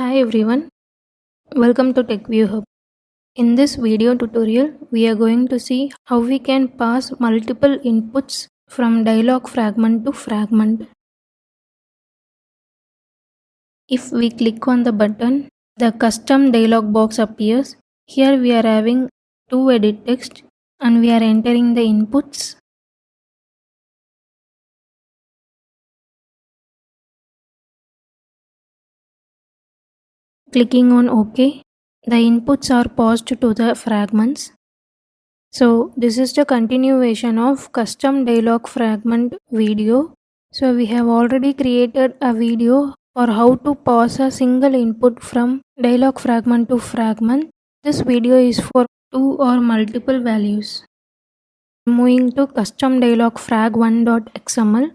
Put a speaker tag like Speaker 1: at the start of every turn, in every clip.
Speaker 1: Hi everyone, welcome to TechView Hub. In this video tutorial, we are going to see how we can pass multiple inputs from dialog fragment to fragment. If we click on the button, the custom dialog box appears. Here we are having two edit text and we are entering the inputs. Clicking on OK, the inputs are passed to the fragments. So this is the continuation of custom dialog fragment video. So we have already created a video for how to pass a single input from dialog fragment to fragment. This video is for two or multiple values. Moving to custom dialog frag1.xml.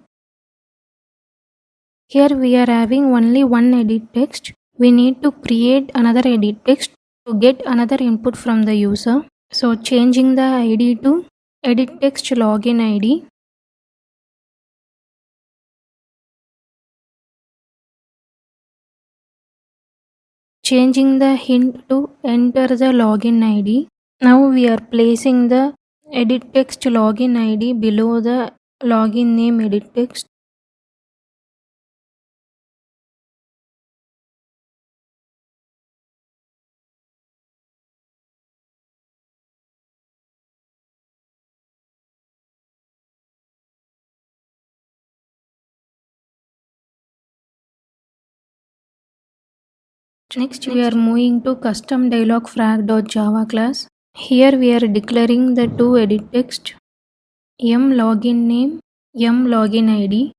Speaker 1: Here we are having only one edit text. We need to create another edit text to get another input from the user. So changing the ID to edit text login ID. Changing the hint to enter the login ID. Now we are placing the edit text login ID below the login name edit text. Next we are moving to custom dialog frag.java class. Here we are declaring the two edit text m login name, m login ID.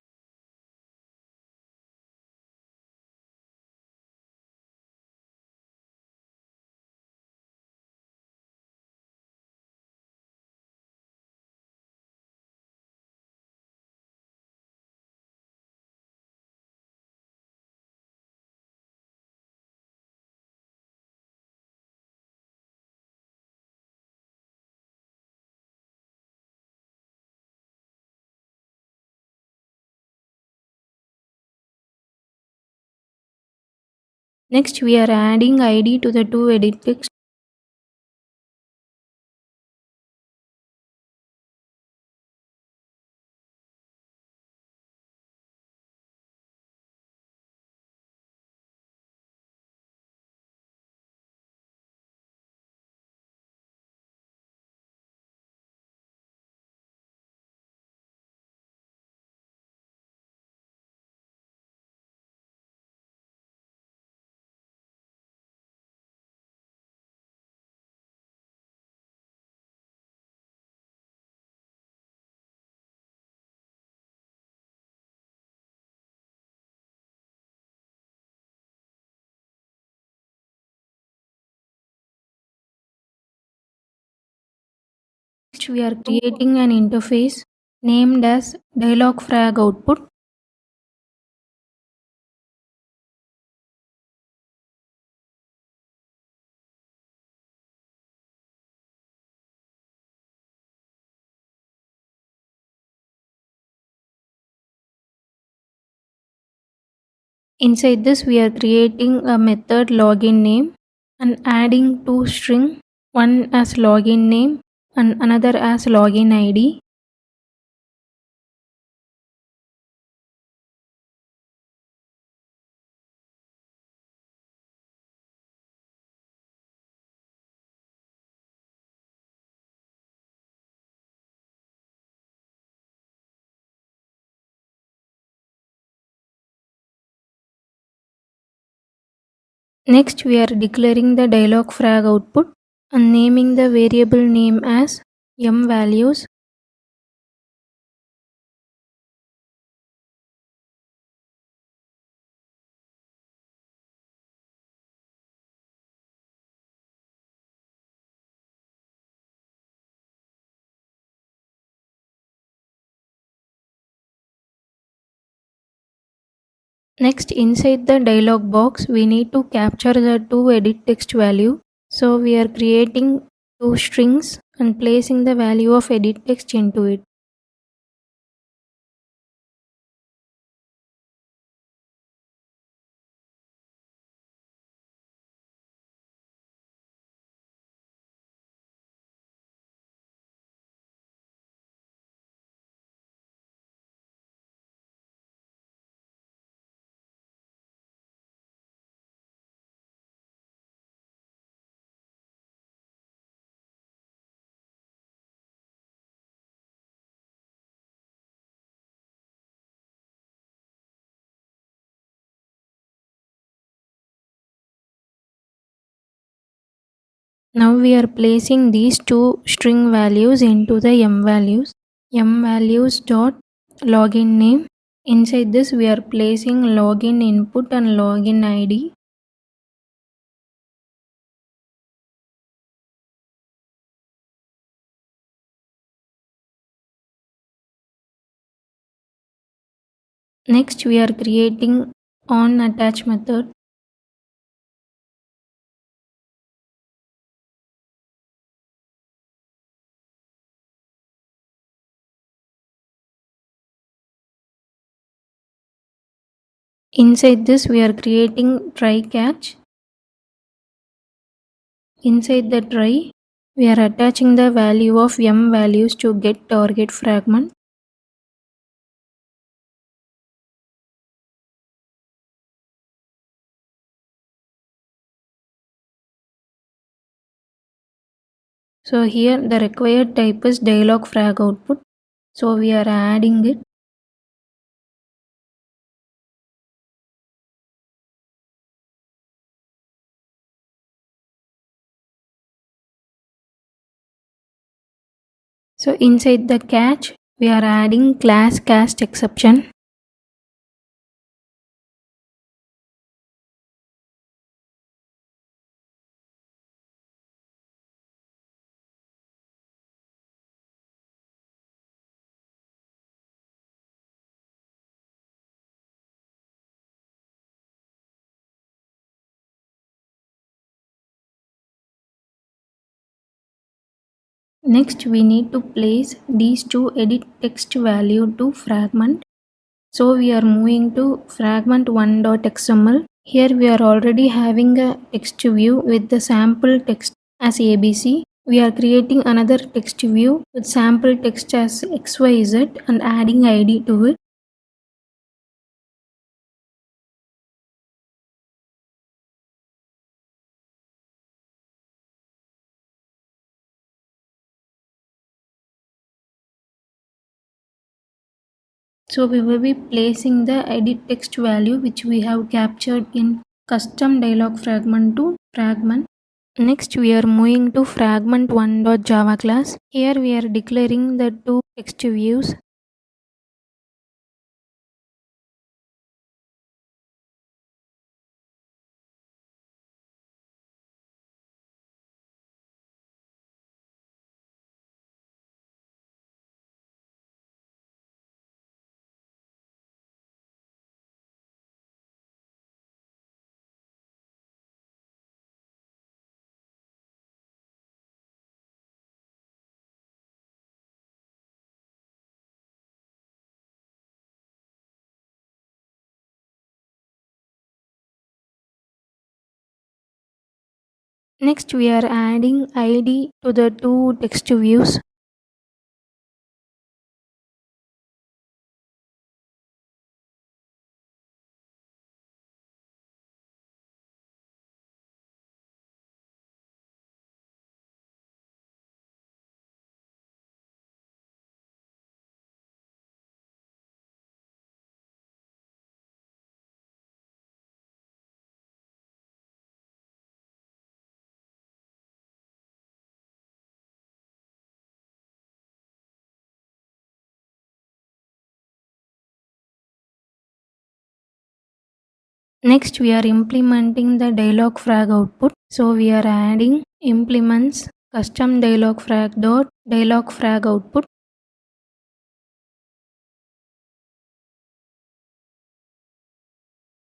Speaker 1: Next we are adding ID to the two edit text. Next we are creating an interface named as dialog frag output. Inside this we are creating a method login name and adding two strings, one as login name and another as login ID. Next we are declaring the dialog frag output and naming the variable name as mValues. Next, inside the dialog box, we need to capture the two edit text value. So we are creating two strings and placing the value of edit text into it. Now we are placing these two string values into the m values. M values dot login name. Inside this we are placing login input and login ID. Next we are creating on attach method. Inside this we are creating try catch. Inside the try we are attaching the value of m values to get target fragment. So here the required type is dialog frag output. So we are adding it. So inside the catch we are adding class cast exception. Next we need to place these two edit text value to fragment. So we are moving to fragment1.xml. Here we are already having a text view with the sample text as ABC. We are creating another text view with sample text as XYZ and adding ID to it. So we will be placing the edit text value which we have captured in custom dialog fragment to fragment. Next we are moving to fragment1.java class. Here we are declaring the two text views. Next we are adding ID to the two text views. Next we are implementing the dialog frag output. So we are adding implements custom dialog frag dot dialog frag output.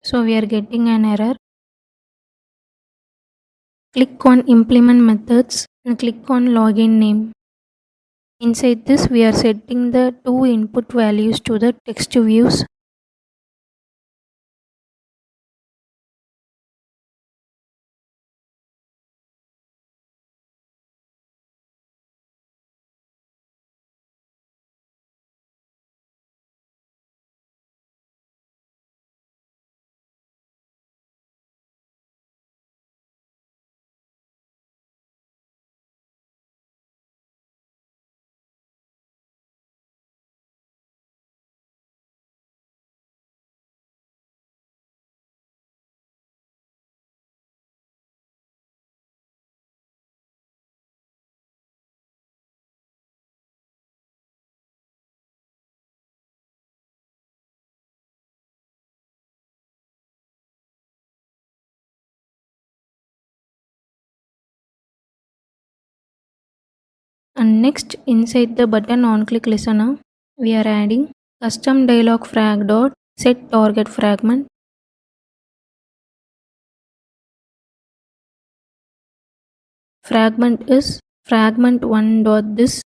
Speaker 1: So we are getting an error. Click on implement methods and click on login name. Inside this we are setting the two input values to the text views. And next, inside the button on click listener, we are adding custom dialog frag dot set target fragment. Fragment is fragment1 dot this.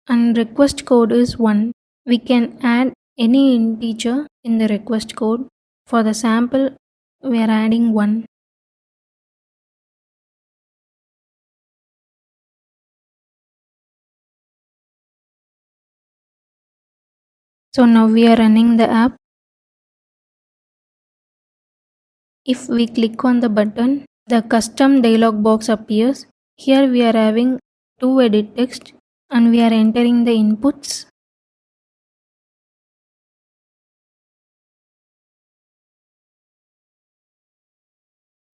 Speaker 1: And request code is 1. We can add any integer in the request code. For the sample, we are adding 1. So now we are running the app. If we click on the button, the custom dialog box appears. Here we are having to edit text and we are entering the inputs.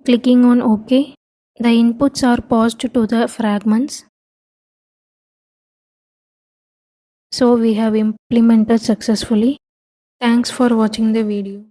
Speaker 1: Clicking on OK, the inputs are paused to the fragments. So we have implemented successfully. Thanks for watching the video.